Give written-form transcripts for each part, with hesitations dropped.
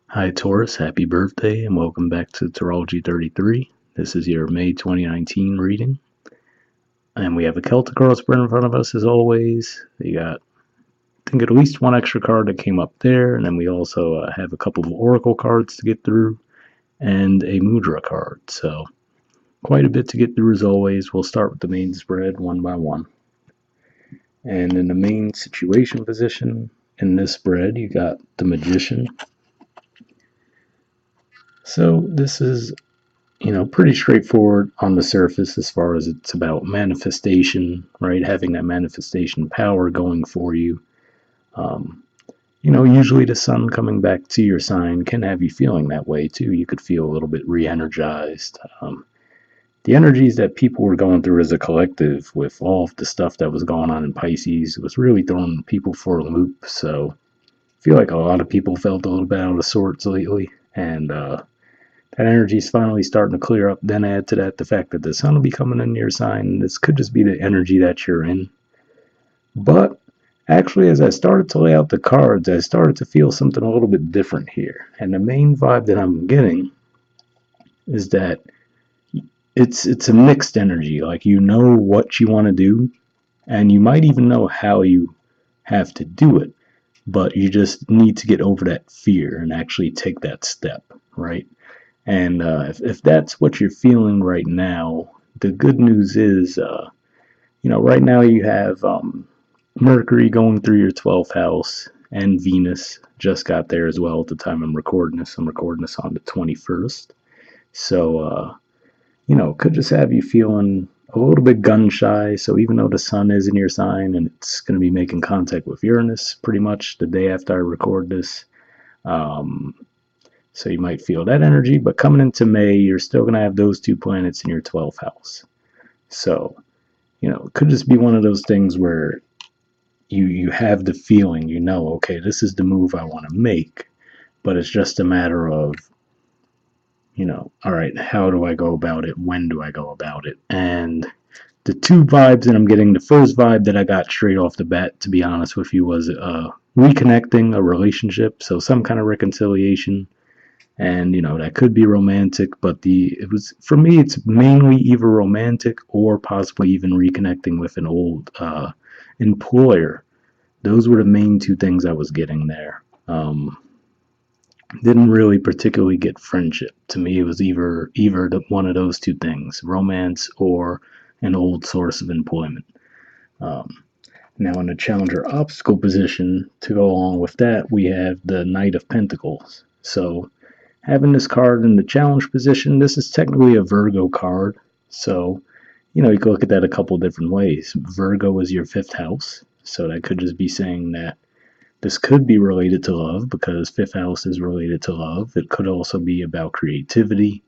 Hi Taurus, happy birthday and welcome back to Astrology 33. This is your May 2019 reading. And we have a Celtic cross spread in front of us as always. You got, I think, at least one extra card that came up there. And then we also have a couple of Oracle cards to get through and a Mudra card. So quite a bit to get through as always. We'll start with the main spread one by one. And in the main situation position in this spread, you got the Magician. So this is pretty straightforward on the surface as far as it's about manifestation, right? Having that manifestation power going for you. Usually the sun coming back to your sign can have you feeling that way too. You could feel a little bit re-energized. The energies that people were going through as a collective with all of the stuff that was going on in Pisces was really throwing people for a loop. So I feel like a lot of people felt a little bit out of sorts lately. And that energy is finally starting to clear up. Then add to that the fact that the sun will be coming in your sign. This could just be the energy that you're in. But actually, as I started to lay out the cards, I started to feel something a little bit different here. And the main vibe that I'm getting is that it's a mixed energy. Like, you know what you want to do, and you might even know how you have to do it. But you just need to get over that fear and actually take that step, right? And if that's what you're feeling right now, the good news is, right now you have Mercury going through your 12th house, and Venus just got there as well at the time I'm recording this. I'm recording this on the 21st. So, could just have you feeling a little bit gun shy. So even though the sun is in your sign and it's going to be making contact with Uranus pretty much the day after I record this, so you might feel that energy, but coming into May, you're still going to have those two planets in your 12th house. So, it could just be one of those things where you have the feeling, okay, this is the move I want to make, but it's just a matter of, all right, how do I go about it? When do I go about it? And the two vibes that I'm getting, the first vibe that I got straight off the bat, to be honest with you, was reconnecting a relationship, so some kind of reconciliation. And that could be romantic, but it was, for me, it's mainly either romantic or possibly even reconnecting with an old employer. Those were the main two things I was getting there. Didn't really particularly get friendship. To me, it was either one of those two things, romance or an old source of employment. Now in the challenger obstacle position, to go along with that, we have the Knight of Pentacles. So having this card in the challenge position, this is technically a Virgo card. So, you can look at that a couple different ways. Virgo is your 5th house. So that could just be saying that this could be related to love, because 5th house is related to love. It could also be about creativity,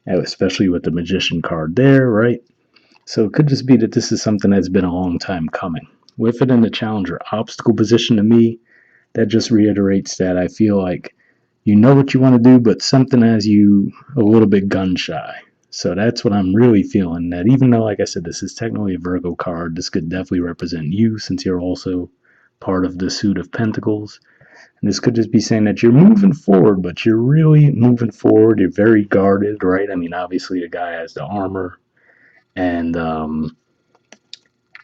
especially with the Magician card there, right? So it could just be that this is something that's been a long time coming. With it in the challenger obstacle position, to me, that just reiterates that I feel like you know what you want to do, but something has you a little bit gun shy. So that's what I'm really feeling, that even though, like I said, this is technically a Virgo card, this could definitely represent you, since you're also part of the suit of Pentacles. And this could just be saying that you're moving forward, but you're really moving forward. You're very guarded, right? I mean, obviously the guy has the armor. And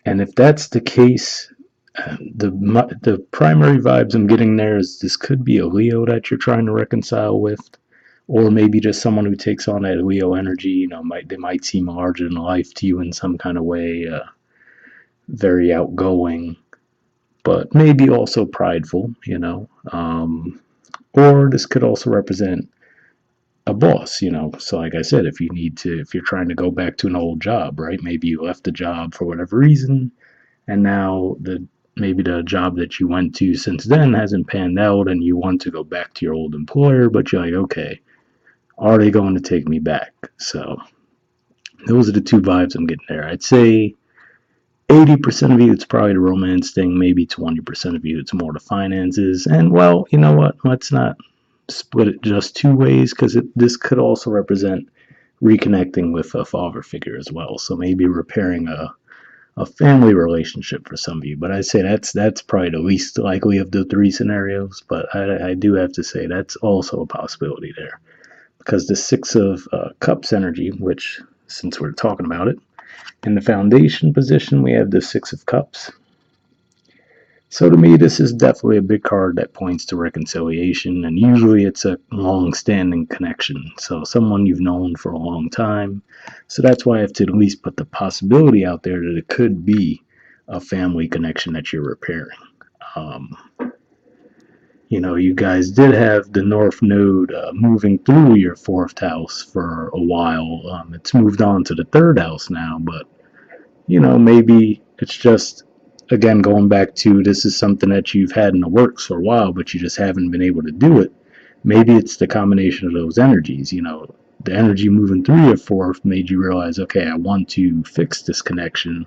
if that's the case, the primary vibes I'm getting there is this could be a Leo that you're trying to reconcile with, or maybe just someone who takes on that Leo energy. They might seem larger than life to you in some kind of way, very outgoing, but maybe also prideful. Or this could also represent a boss. So like I said, if you're trying to go back to an old job, right? Maybe you left the job for whatever reason, and now maybe the job that you went to since then hasn't panned out, and you want to go back to your old employer, but you're like, okay, are they going to take me back? So those are the two vibes I'm getting there. I'd say 80% of you, it's probably the romance thing. Maybe 20% of you, it's more the finances. And, well, you know what? Let's not split it just two ways, because this could also represent reconnecting with a father figure as well. So maybe repairing a a family relationship for some of you. But I'd say that's probably the least likely of the three scenarios. But I do have to say that's also a possibility there, because the Six of Cups energy, which, since we're talking about it, in the foundation position we have the Six of Cups. So to me, this is definitely a big card that points to reconciliation, and usually it's a long-standing connection. So someone you've known for a long time. So that's why I have to at least put the possibility out there that it could be a family connection that you're repairing. Um, you guys did have the North Node moving through your fourth house for a while. It's moved on to the third house now, but maybe it's just, again, going back to, this is something that you've had in the works for a while, but you just haven't been able to do it. Maybe it's the combination of those energies. The energy moving through your fourth made you realize, okay, I want to fix this connection.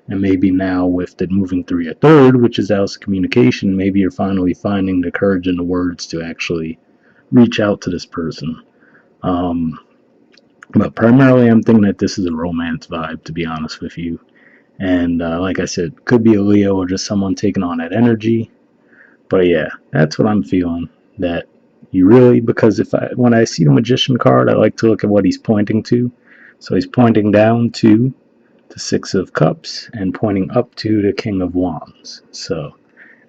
And maybe now with it moving through your third, which is house communication, maybe you're finally finding the courage and the words to actually reach out to this person. But primarily I'm thinking that this is a romance vibe, to be honest with you. And like I said, could be a Leo or just someone taking on that energy. But yeah, that's what I'm feeling. That you really, because when I see the Magician card, I like to look at what he's pointing to. So he's pointing down to the Six of Cups and pointing up to the King of Wands. So,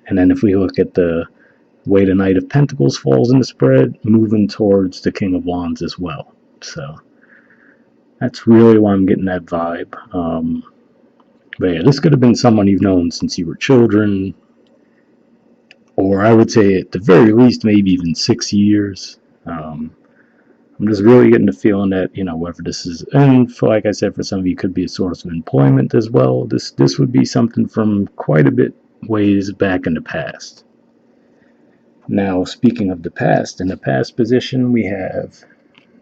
and then if we look at the way the Knight of Pentacles falls in the spread, moving towards the King of Wands as well. So that's really why I'm getting that vibe. But yeah, this could have been someone you've known since you were children, or I would say at the very least maybe even 6 years. I'm just really getting the feeling that, whether this is, and like I said, for some of you, could be a source of employment as well. This would be something from quite a bit ways back in the past. Now, speaking of the past, in the past position, we have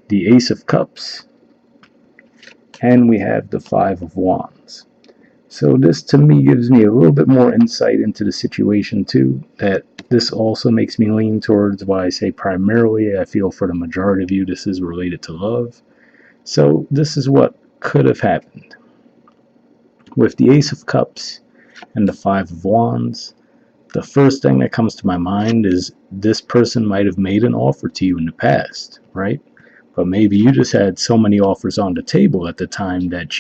the Ace of Cups, and we have the Five of Wands. So this, to me, gives me a little bit more insight into the situation, too, that this also makes me lean towards why I say primarily I feel for the majority of you this is related to love. So this is what could have happened. With the Ace of Cups and the Five of Wands, the first thing that comes to my mind is this person might have made an offer to you in the past, right? But maybe you just had so many offers on the table at the time that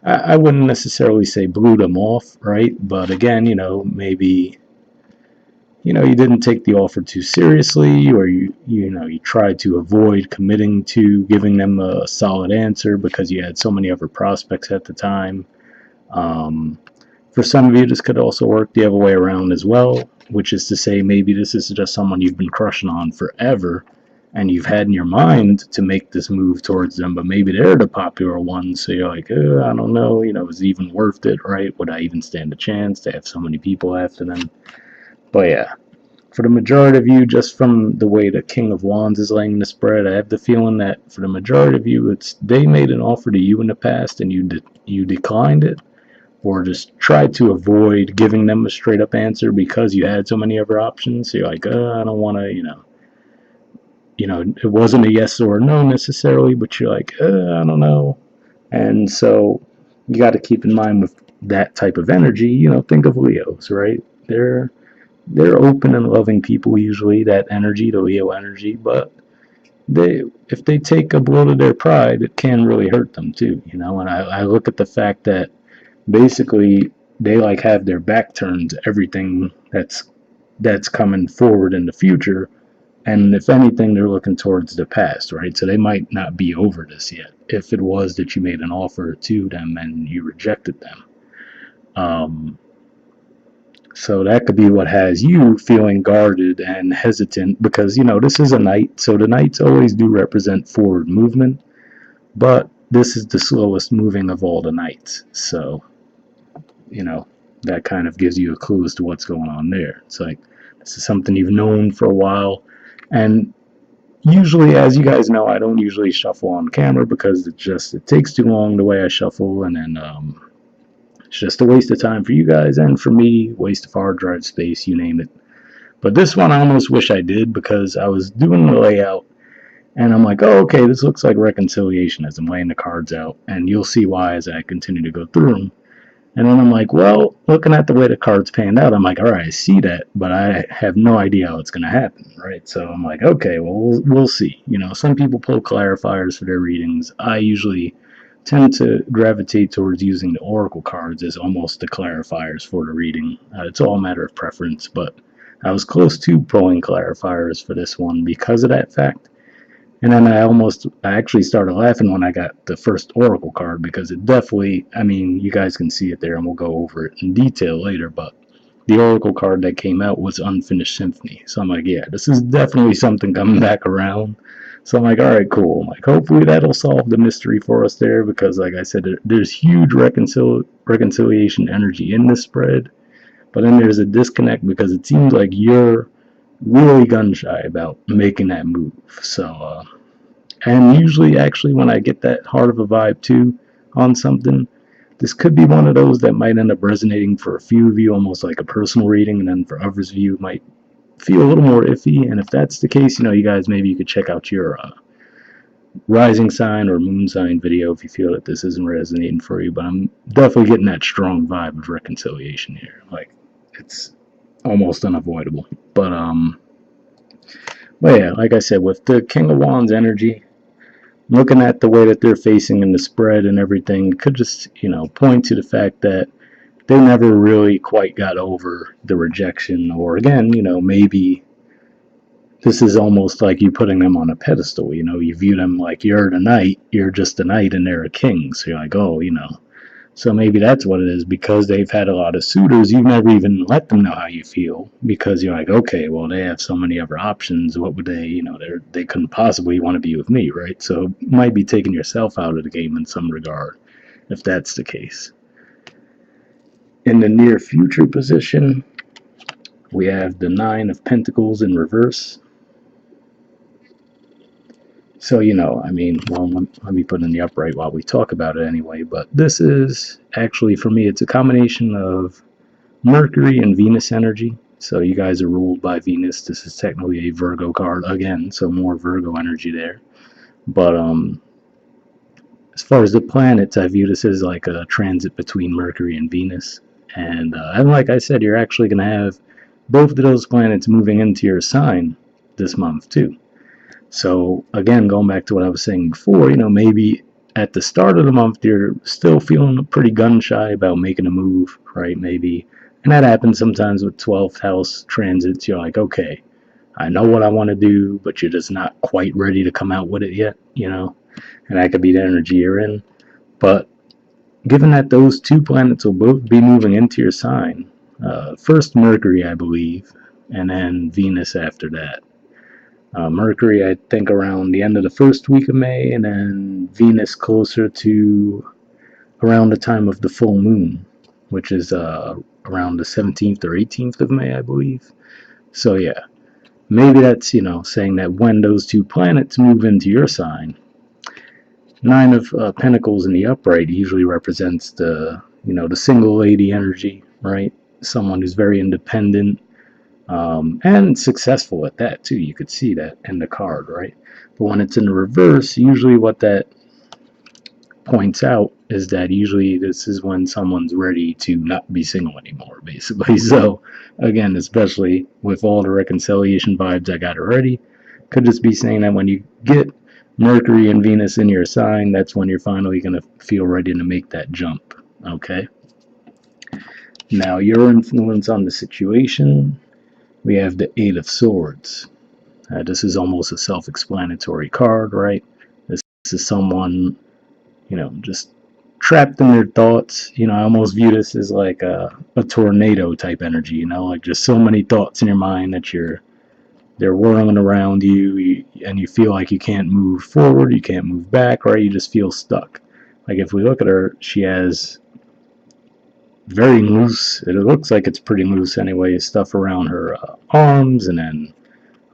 I wouldn't necessarily say blew them off, right? But again, maybe you didn't take the offer too seriously, or you tried to avoid committing to giving them a solid answer because you had so many other prospects at the time. For some of you, this could also work the other way around as well, which is to say maybe this is just someone you've been crushing on forever, and you've had in your mind to make this move towards them, but maybe they're the popular one, so you're like, I don't know, is it even worth it, right? Would I even stand a chance to have so many people after them? But yeah, for the majority of you, just from the way the King of Wands is laying the spread, I have the feeling that for the majority of you, they made an offer to you in the past and you declined it, or just tried to avoid giving them a straight up answer because you had so many other options. So you're like, I don't want to, it wasn't a yes or a no necessarily, but you're like, I don't know. And so you got to keep in mind with that type of energy, think of Leos, right? They're open and loving people usually, that energy, the Leo energy, but if they take a blow to their pride, it can really hurt them too, and I look at the fact that basically they have their back turned to everything that's coming forward in the future. And if anything, they're looking towards the past, right? So they might not be over this yet. If it was that you made an offer to them and you rejected them. So that could be what has you feeling guarded and hesitant because, this is a Knight. So the Knights always do represent forward movement. But this is the slowest moving of all the Knights. So, that kind of gives you a clue as to what's going on there. It's like, this is something you've known for a while. And usually, as you guys know, I don't usually shuffle on camera because it takes too long the way I shuffle, and then it's just a waste of time for you guys and for me, waste of hard drive space, you name it. But this one I almost wish I did because I was doing the layout and I'm like, oh, okay, this looks like reconciliation as I'm laying the cards out, and you'll see why as I continue to go through them. And then I'm like, well, looking at the way the cards panned out, I'm like, all right, I see that, but I have no idea how it's going to happen, right? So I'm like, okay, well, we'll see. You know, some people pull clarifiers for their readings. I usually tend to gravitate towards using the oracle cards as almost the clarifiers for the reading. It's all a matter of preference, but I was close to pulling clarifiers for this one because of that fact. And then I actually started laughing when I got the first Oracle card because it definitely, I mean, you guys can see it there and we'll go over it in detail later, but the Oracle card that came out was Unfinished Symphony. So I'm like, yeah, this is definitely something coming back around. So I'm like, all right, cool. I'm like, hopefully that'll solve the mystery for us there because, like I said, there's huge reconciliation energy in this spread, but then there's a disconnect because it seems like you're really gun shy about making that move. So, and usually, actually, when I get that hard of a vibe too on something, this could be one of those that might end up resonating for a few of you, almost like a personal reading, and then for others of you, it might feel a little more iffy. And if that's the case, you know, you guys, maybe you could check out your rising sign or moon sign video if you feel that this isn't resonating for you. But I'm definitely getting that strong vibe of reconciliation here. Like, it's almost unavoidable. But yeah, like I said, with the King of Wands energy, looking at the way that they're facing in the spread and everything, could just, you know, point to the fact that they never really quite got over the rejection, or again, you know, maybe this is almost like you putting them on a pedestal. You know, you view them like you're the knight, you're just a knight, and they're a king. So you're like, oh, you know, so maybe that's what it is. Because they've had a lot of suitors, you've never even let them know how you feel because you're like, okay, well, they have so many other options. What would they, you know, they couldn't possibly want to be with me, right? So you might be taking yourself out of the game in some regard if that's the case. In the near future position, we have the Nine of Pentacles in reverse. So, you know, I mean, well, let me put in the upright while we talk about it anyway. But this is actually, for me, it's a combination of Mercury and Venus energy. So you guys are ruled by Venus. This is technically a Virgo card again, so more Virgo energy there. But as far as the planets, I view this as like a transit between Mercury and Venus. And like I said, you're actually going to have both of those planets moving into your sign this month too. So again, going back to what I was saying before, you know, maybe at the start of the month you're still feeling pretty gun shy about making a move, right? Maybe, and that happens sometimes with 12th house transits. You're like, okay, I know what I want to do, but you're just not quite ready to come out with it yet, you know, and that could be the energy you're in. But given that those two planets will both be moving into your sign, first Mercury, I believe, and then Venus after that. Mercury, I think, around the end of the first week of May, and then Venus closer to around the time of the full moon, which is around the 17th or 18th of May, I believe. So, yeah, maybe that's, you know, saying that when those two planets move into your sign, Nine of Pentacles in the upright usually represents the, you know, the single lady energy, right? Someone who's very independent, and successful at that too. You could see that in the card, right? But when it's in the reverse, usually what that points out is that usually this is when someone's ready to not be single anymore, basically. So again, especially with all the reconciliation vibes I got already, could just be saying that when you get Mercury and Venus in your sign, that's when you're finally going to feel ready to make that jump. Okay. Now, your influence on the situation, we have the Eight of Swords. This is almost a self-explanatory card, right? This is someone, you know, just trapped in their thoughts. You know, I almost view this as like a tornado type energy, you know, like just so many thoughts in your mind that they're whirling around you, and you feel like you can't move forward, you can't move back, right? You just feel stuck. Like if we look at her, she has very loose, it looks like it's pretty loose anyway, stuff around her arms, and then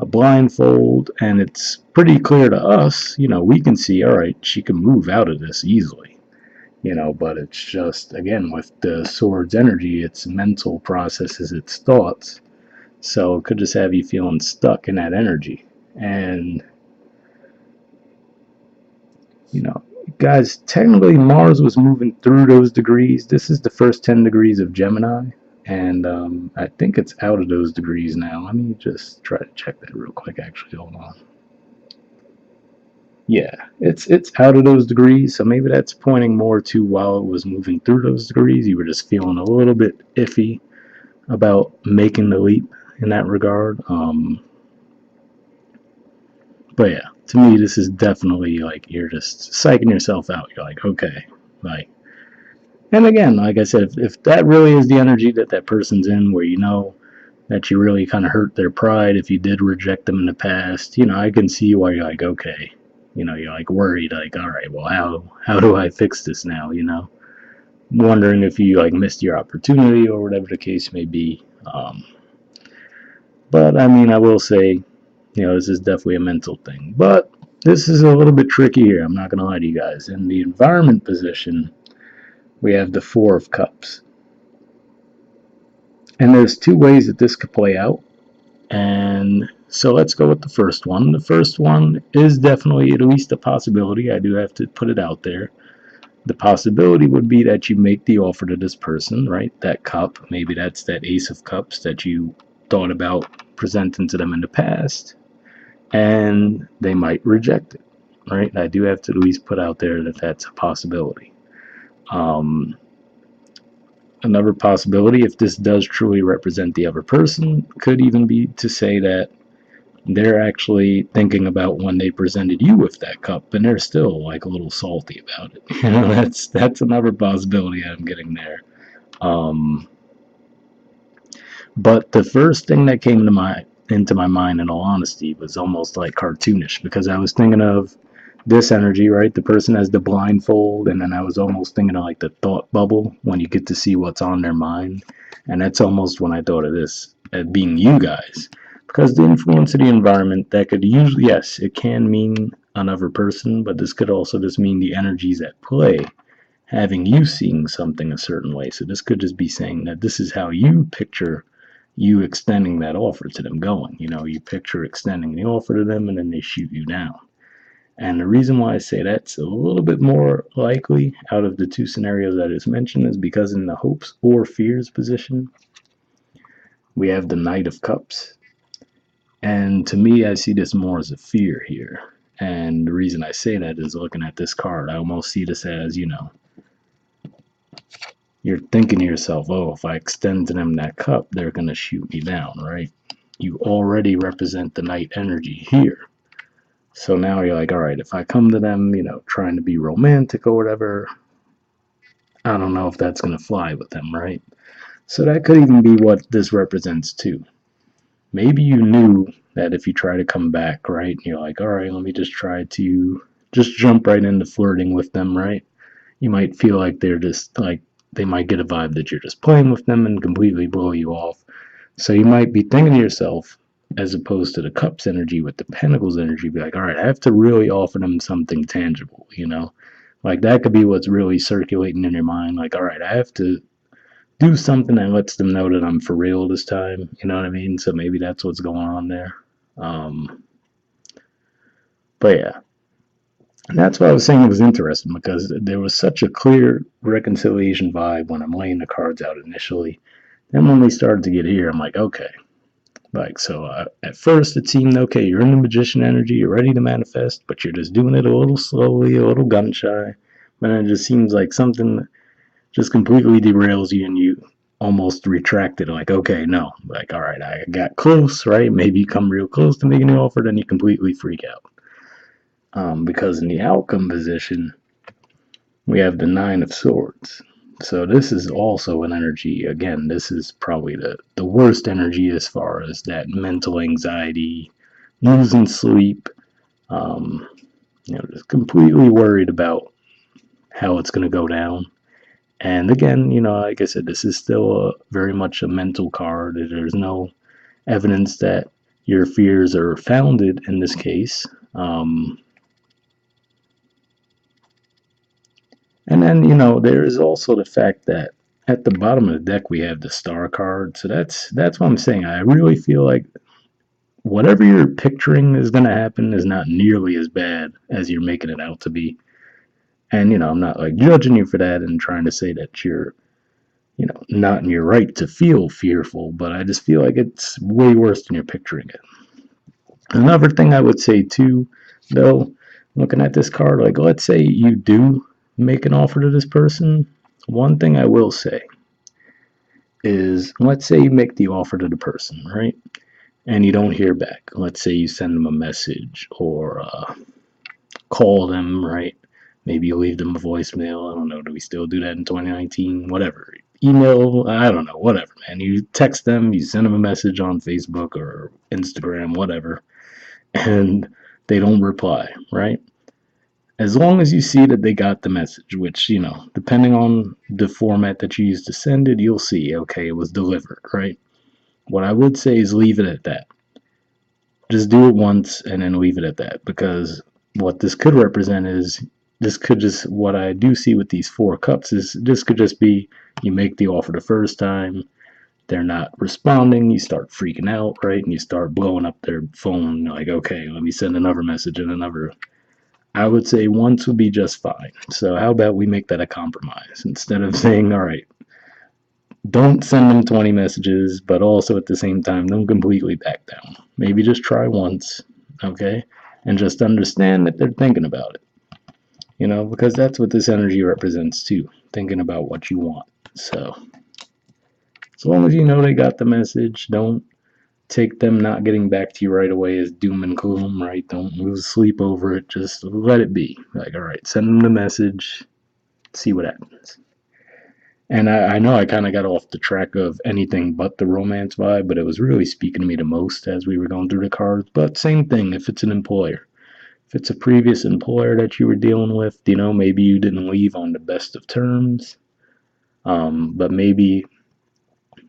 a blindfold, and it's pretty clear to us, you know, we can see, all right, she can move out of this easily, you know, but it's just, again, with the sword's energy, it's mental processes, it's thoughts, so it could just have you feeling stuck in that energy. And, you know, Guys, technically Mars was moving through those degrees. This is the first 10 degrees of Gemini, and I think it's out of those degrees now. Let me just try to check that real quick, actually. Hold on. Yeah, it's out of those degrees, so maybe that's pointing more to while it was moving through those degrees, you were just feeling a little bit iffy about making the leap in that regard. But yeah, to me, this is definitely like you're just psyching yourself out. You're like, okay, like, and again, like I said, if that really is the energy that that person's in, where you know that you really kind of hurt their pride if you did reject them in the past, you know, I can see why you're like, okay, you know, you're like worried, like, all right, well, how do I fix this now? You know, wondering if you like missed your opportunity or whatever the case may be. But I mean, I will say, you know, this is definitely a mental thing. But this is a little bit tricky here. I'm not going to lie to you guys. In the environment position, we have the Four of Cups. And there's two ways that this could play out. And so let's go with the first one. The first one is definitely at least a possibility. I do have to put it out there. The possibility would be that you make the offer to this person, right? That cup, maybe that's that Ace of Cups that you thought about presenting to them in the past, and they might reject it, right? I do have to at least put out there that that's a possibility. Another possibility, if this does truly represent the other person, could even be to say that they're actually thinking about when they presented you with that cup, and they're still like a little salty about it. You know, that's another possibility I'm getting there. But the first thing that came to into my mind, in all honesty, was almost like cartoonish, because I was thinking of this energy, right? The person has the blindfold, and then I was almost thinking of like the thought bubble when you get to see what's on their mind, and that's almost when I thought of this as being you guys, because the influence of the environment, that could usually, yes, it can mean another person, but this could also just mean the energies at play having you seeing something a certain way. So this could just be saying that this is how you picture you extending that offer to them going. You know, you picture extending the offer to them and then they shoot you down. And the reason why I say that's a little bit more likely out of the two scenarios that is mentioned is because in the hopes or fears position, we have the Knight of Cups. And to me, I see this more as a fear here. And the reason I say that is looking at this card, I almost see this as, you know, you're thinking to yourself, oh, if I extend to them that cup, they're going to shoot me down, right? You already represent the Knight energy here. So now you're like, all right, if I come to them, you know, trying to be romantic or whatever, I don't know if that's going to fly with them, right? So that could even be what this represents too. Maybe you knew that if you try to come back, right, and you're like, all right, let me just try to just jump right into flirting with them, right? You might feel like they're just like, they might get a vibe that you're just playing with them and completely blow you off. So you might be thinking to yourself, as opposed to the cups energy with the pentacles energy, be like, all right, I have to really offer them something tangible, you know? Like that could be what's really circulating in your mind. Like, all right, I have to do something that lets them know that I'm for real this time. You know what I mean? So maybe that's what's going on there. But yeah, and that's why I was saying it was interesting, because there was such a clear reconciliation vibe when I'm laying the cards out initially. Then when we started to get here, I'm like, okay. Like, so at first it seemed, okay, you're in the magician energy, you're ready to manifest, but you're just doing it a little slowly, a little gun shy. But then it just seems like something just completely derails you and you almost retract it. Like, okay, no. Like, all right, I got close, right? Maybe you come real close to making the offer, then you completely freak out. Because in the outcome position, we have the Nine of Swords. So this is also an energy, again, this is probably the worst energy as far as that mental anxiety, losing sleep, you know, just completely worried about how it's going to go down. And again, you know, like I said, this is still very much a mental card. There's no evidence that your fears are founded in this case. And then, you know, there is also the fact that at the bottom of the deck we have the star card. So that's what I'm saying. I really feel like whatever you're picturing is going to happen is not nearly as bad as you're making it out to be. And, I'm not like judging you for that and trying to say that you're, not in your right to feel fearful, but I just feel like it's way worse than you're picturing it. Another thing I would say too, though, looking at this card, like let's say you do make an offer to this person. One thing I will say is, let's say you make the offer to the person, right? And you don't hear back. Let's say you send them a message or call them, right? Maybe you leave them a voicemail. I don't know. Do we still do that in 2019? Whatever. Email, I don't know. Whatever, man. You text them, you send them a message on Facebook or Instagram, whatever, and they don't reply, right? As long as you see that they got the message, which, depending on the format that you use to send it, you'll see, okay, it was delivered, right? What I would say is leave it at that. Just do it once and then leave it at that, because what this could represent is what I do see with these 4 cups is this could just be you make the offer the first time, they're not responding, you start freaking out, right? And you start blowing up their phone, like, okay, let me send another message and another. I would say once would be just fine. So how about we make that a compromise? Instead of saying, all right, don't send them 20 messages, but also at the same time, don't completely back down. Maybe just try once, okay? And just understand that they're thinking about it, because that's what this energy represents too, thinking about what you want. So, as long as you know they got the message, don't take them not getting back to you right away as doom and gloom, right? Don't lose sleep over it. Just let it be. Like, all right, send them the message, see what happens. And I know I kind of got off the track of anything but the romance vibe, but it was really speaking to me the most as we were going through the cards. But same thing if it's an employer. If it's a previous employer that you were dealing with, maybe you didn't leave on the best of terms. But maybe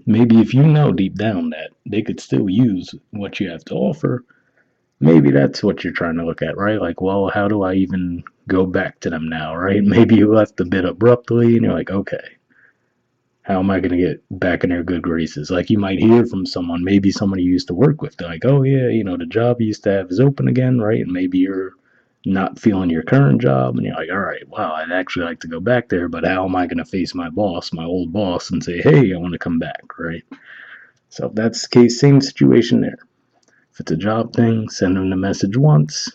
if you know deep down that they could still use what you have to offer, maybe that's what you're trying to look at, right? Like, well, how do I even go back to them now, right? Maybe you left a bit abruptly and you're like, okay, how am I going to get back in their good graces? Like, you might hear from someone, maybe someone you used to work with. They're like, oh, yeah, the job you used to have is open again, right? And maybe you're not feeling your current job, and you're like, all right, wow, I'd actually like to go back there, but how am I going to face my boss, my old boss, and say, hey, I want to come back, right? So if that's the case, same situation there. If it's a job thing, send them the message once.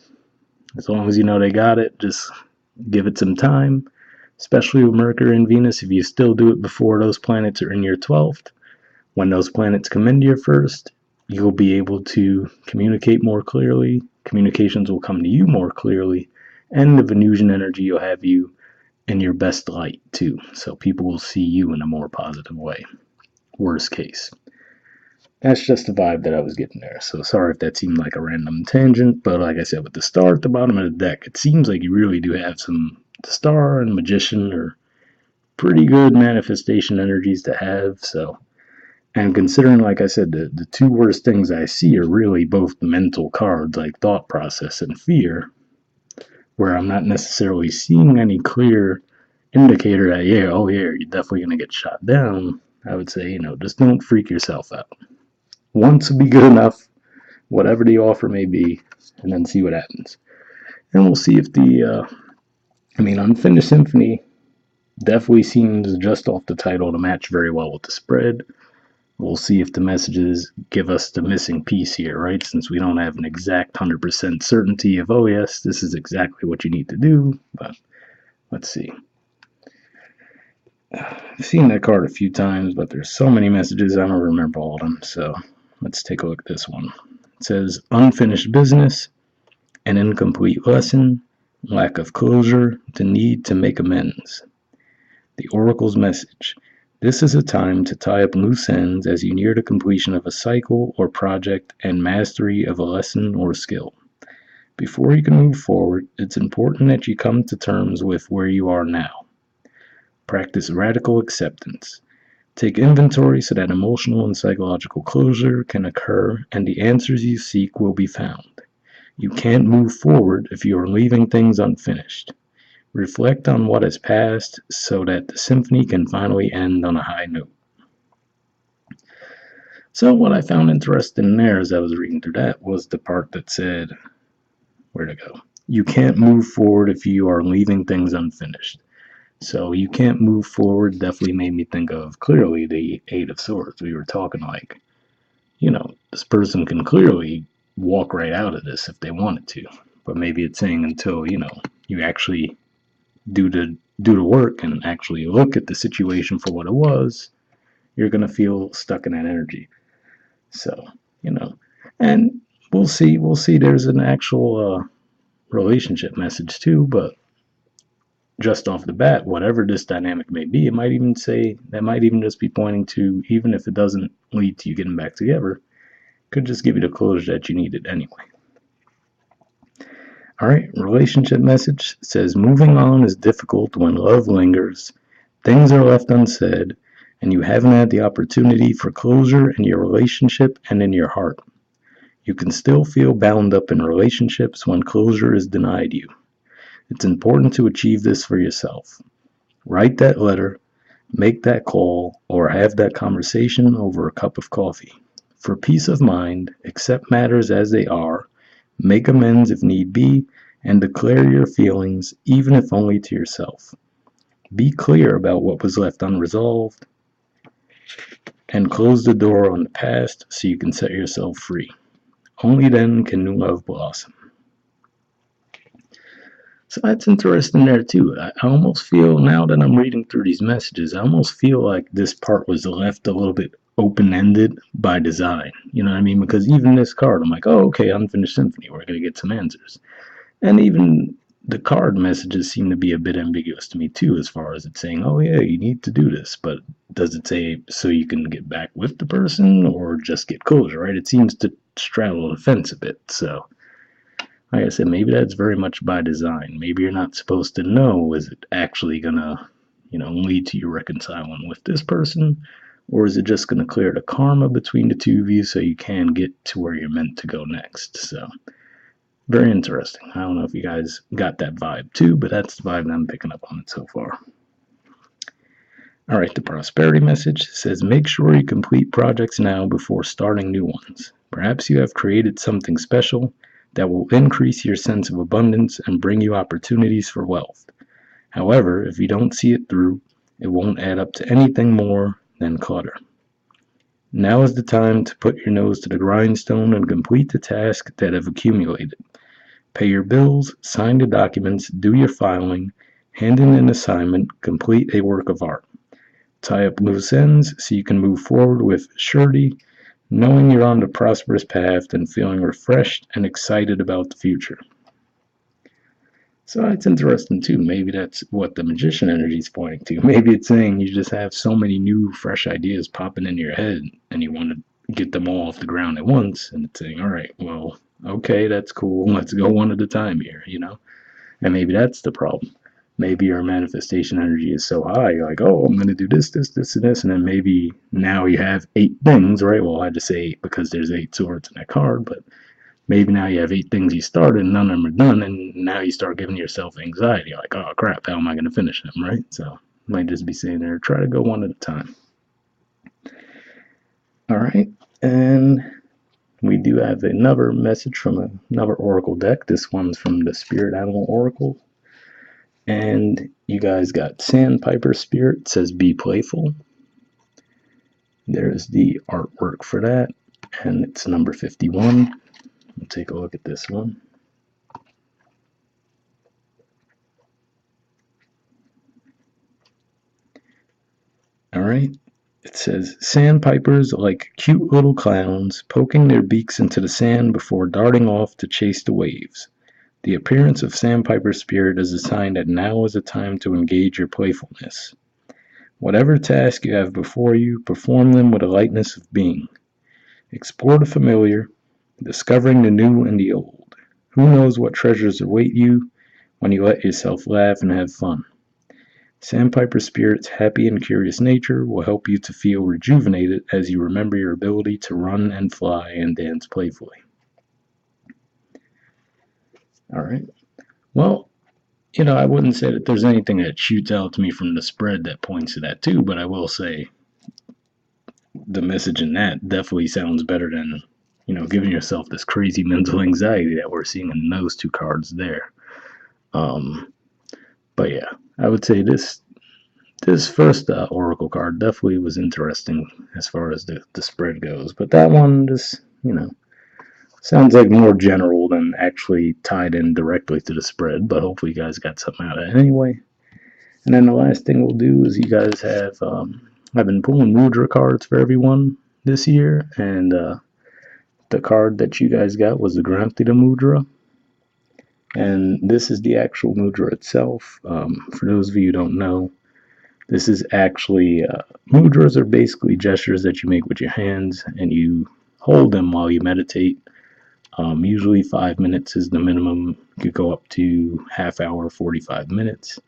As long as you know they got it, just give it some time. Especially with Mercury and Venus, if you still do it before those planets are in your 12th, when those planets come into your first, you'll be able to communicate more clearly. Communications will come to you more clearly, and the Venusian energy will have you in your best light too. So people will see you in a more positive way. Worst case. That's just the vibe that I was getting there. So sorry if that seemed like a random tangent, but like I said, with the star at the bottom of the deck, it seems like you really do have some the star and magician are pretty good manifestation energies to have. So, and considering, like I said, the 2 worst things I see are really both mental cards, like thought process and fear, where I'm not necessarily seeing any clear indicator that, yeah, oh yeah, you're definitely going to get shot down. I would say, just don't freak yourself out. Once would be good enough, whatever the offer may be, and then see what happens. And we'll see if Unfinished Symphony definitely seems, just off the title, to match very well with the spread. We'll see if the messages give us the missing piece here, right? Since we don't have an exact 100% certainty of, oh yes, this is exactly what you need to do. But let's see. I've seen that card a few times, but there's so many messages, I don't remember all of them. So let's take a look at this one. It says, unfinished business, an incomplete lesson, lack of closure, the need to make amends. The Oracle's message. This is a time to tie up loose ends as you near the completion of a cycle or project and mastery of a lesson or skill. Before you can move forward, it's important that you come to terms with where you are now. Practice radical acceptance. Take inventory so that emotional and psychological closure can occur and the answers you seek will be found. You can't move forward if you are leaving things unfinished. Reflect on what has passed so that the symphony can finally end on a high note. So what I found interesting there as I was reading through that was the part that said, where'd it go? you can't move forward if you are leaving things unfinished. So you can't move forward definitely made me think of clearly the Eight of Swords. We were talking like, this person can clearly walk right out of this if they wanted to. But maybe it's saying until, you actually do the work and actually look at the situation for what it was, you're gonna feel stuck in that energy. So, and we'll see. There's an actual relationship message too, but just off the bat, whatever this dynamic may be, it might even say that might even just be pointing to, even if it doesn't lead to you getting back together, could just give you the closure that you needed anyway. All right, relationship message says moving on is difficult when love lingers, things are left unsaid, and you haven't had the opportunity for closure in your relationship and in your heart. You can still feel bound up in relationships when closure is denied you. It's important to achieve this for yourself. Write that letter, make that call, or have that conversation over a cup of coffee. For peace of mind, accept matters as they are, make amends if need be, and declare your feelings, even if only to yourself. Be clear about what was left unresolved, and close the door on the past so you can set yourself free. Only then can new love blossom. So that's interesting there too. I almost feel, now that I'm reading through these messages, I almost feel like this part was left a little bit open-ended by design. You know what I mean? Because even this card, I'm like, oh, okay, unfinished symphony. We're going to get some answers. And even the card messages seem to be a bit ambiguous to me too, as far as it's saying, oh yeah, you need to do this. But does it say so you can get back with the person or just get closure, right? It seems to straddle the fence a bit. So like I said, maybe that's very much by design. Maybe you're not supposed to know, is it actually gonna, lead to you reconciling with this person, or is it just gonna clear the karma between the two of you so you can get to where you're meant to go next? So very interesting. I don't know if you guys got that vibe too, but that's the vibe that I'm picking up on it so far. All right, the prosperity message says make sure you complete projects now before starting new ones. Perhaps you have created something special that will increase your sense of abundance and bring you opportunities for wealth. However, if you don't see it through, it won't add up to anything more than clutter. Now is the time to put your nose to the grindstone and complete the tasks that have accumulated. Pay your bills, sign the documents, do your filing, hand in an assignment, complete a work of art. Tie up loose ends so you can move forward with surety, knowing you're on the prosperous path and feeling refreshed and excited about the future. So it's interesting too. Maybe that's what the magician energy is pointing to. Maybe it's saying you just have so many new, fresh ideas popping into your head and you want to get them all off the ground at once. And it's saying, all right, well, okay, that's cool. Let's go one at a time here, And maybe that's the problem. Maybe your manifestation energy is so high, you're like, oh, I'm going to do this, this, this, and this. And then maybe now you have 8 things, right? Well, I had to say 8 because there's 8 swords in that card, but maybe now you have 8 things you started and none of them are done. And now you start giving yourself anxiety. You're like, oh, crap, how am I going to finish them, right? So might just be saying there, try to go one at a time. All right. And we do have another message from another oracle deck. This one's from the Spirit Animal Oracle. And you guys got Sandpiper Spirit. It says be playful. There's the artwork for that. And it's number 51. We'll take a look at this one. All right. It says sandpipers are like cute little clowns poking their beaks into the sand before darting off to chase the waves. The appearance of Sandpiper Spirit is a sign that now is a time to engage your playfulness. Whatever task you have before you, perform them with a lightness of being. Explore the familiar, discovering the new and the old. Who knows what treasures await you when you let yourself laugh and have fun. Sandpiper Spirit's happy and curious nature will help you to feel rejuvenated as you remember your ability to run and fly and dance playfully. All right. Well, I wouldn't say that there's anything that shoots out to me from the spread that points to that too, but I will say the message in that definitely sounds better than, giving yourself this crazy mental anxiety that we're seeing in those 2 cards there. But yeah, I would say this first oracle card definitely was interesting as far as the spread goes. But that one just, sounds like more general than actually tied in directly to the spread. But hopefully you guys got something out of it anyway. And then the last thing we'll do is you guys have, I've been pulling Mudra cards for everyone this year. And the card that you guys got was the Granthita Mudra. And this is the actual mudra itself. For those of you who don't know, this is actually, mudras are basically gestures that you make with your hands and you hold them while you meditate. Usually 5 minutes is the minimum. You could go up to half hour, 45 minutes.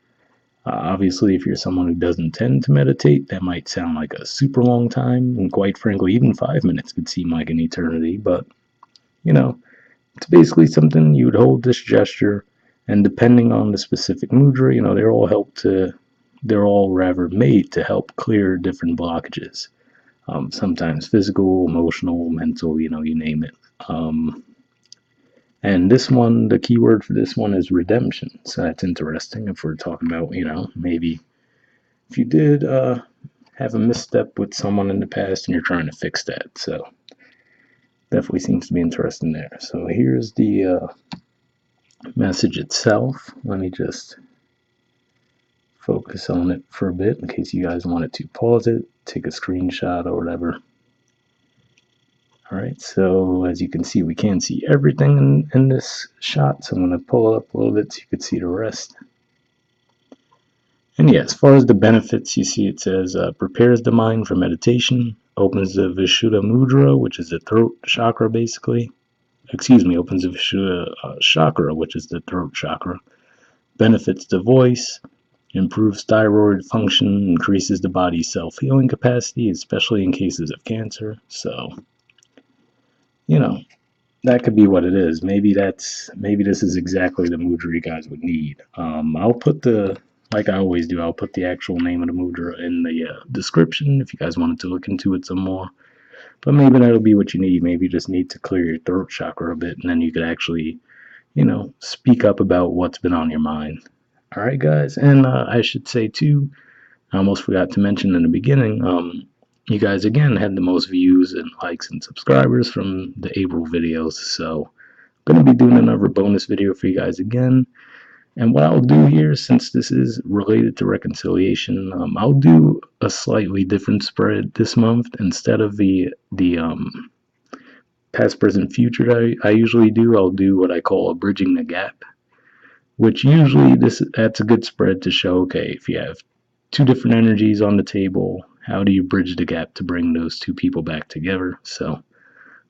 Obviously, if you're someone who doesn't tend to meditate, that might sound like a super long time. And quite frankly, even 5 minutes could seem like an eternity. But, you know, it's basically something you would hold this gesture, and depending on the specific mudra, they're all rather made to help clear different blockages. Sometimes physical, emotional, mental, you name it. And this one, the keyword for this one is redemption. So that's interesting if we're talking about, maybe if you did have a misstep with someone in the past and you're trying to fix that. So definitely seems to be interesting there. So here's the message itself. Let me just focus on it for a bit in case you guys wanted to pause it, take a screenshot or whatever. Alright, so as you can see, we can't see everything in this shot, so I'm going to pull it up a little bit so you can see the rest. And yeah, as far as the benefits, you see it says, prepares the mind for meditation, opens the Vishuddha Mudra, which is the throat chakra basically. Opens the Vishuddha chakra, which is the throat chakra. Benefits the voice, improves thyroid function, increases the body's self-healing capacity, especially in cases of cancer. So, that could be what it is. Maybe this is exactly the mudra you guys would need. I'll put like I always do, I'll put the actual name of the mudra in the description if you guys wanted to look into it some more. But maybe that'll be what you need. Maybe you just need to clear your throat chakra a bit, and then you could actually, speak up about what's been on your mind. All right, guys. And I should say, too, I almost forgot to mention in the beginning, you guys, again, had the most views and likes and subscribers from the April videos. So I'm going to be doing another bonus video for you guys again. And what I'll do here, since this is related to reconciliation, I'll do a slightly different spread this month. Instead of the past, present, future that I usually do, I'll do what I call a bridging the gap, which usually that's a good spread to show, okay, if you have two different energies on the table, how do you bridge the gap to bring those two people back together? So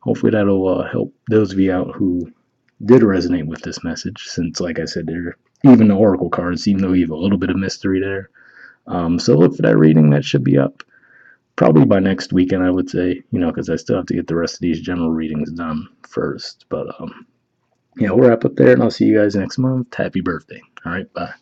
hopefully that'll help those of you out who did resonate with this message, since, like I said, even the oracle cards seem to leave a little bit of mystery there. So look for that reading. That should be up probably by next weekend, I would say, because I still have to get the rest of these general readings done first. But yeah, we'll wrap up there, and I'll see you guys next month. Happy birthday. All right, bye.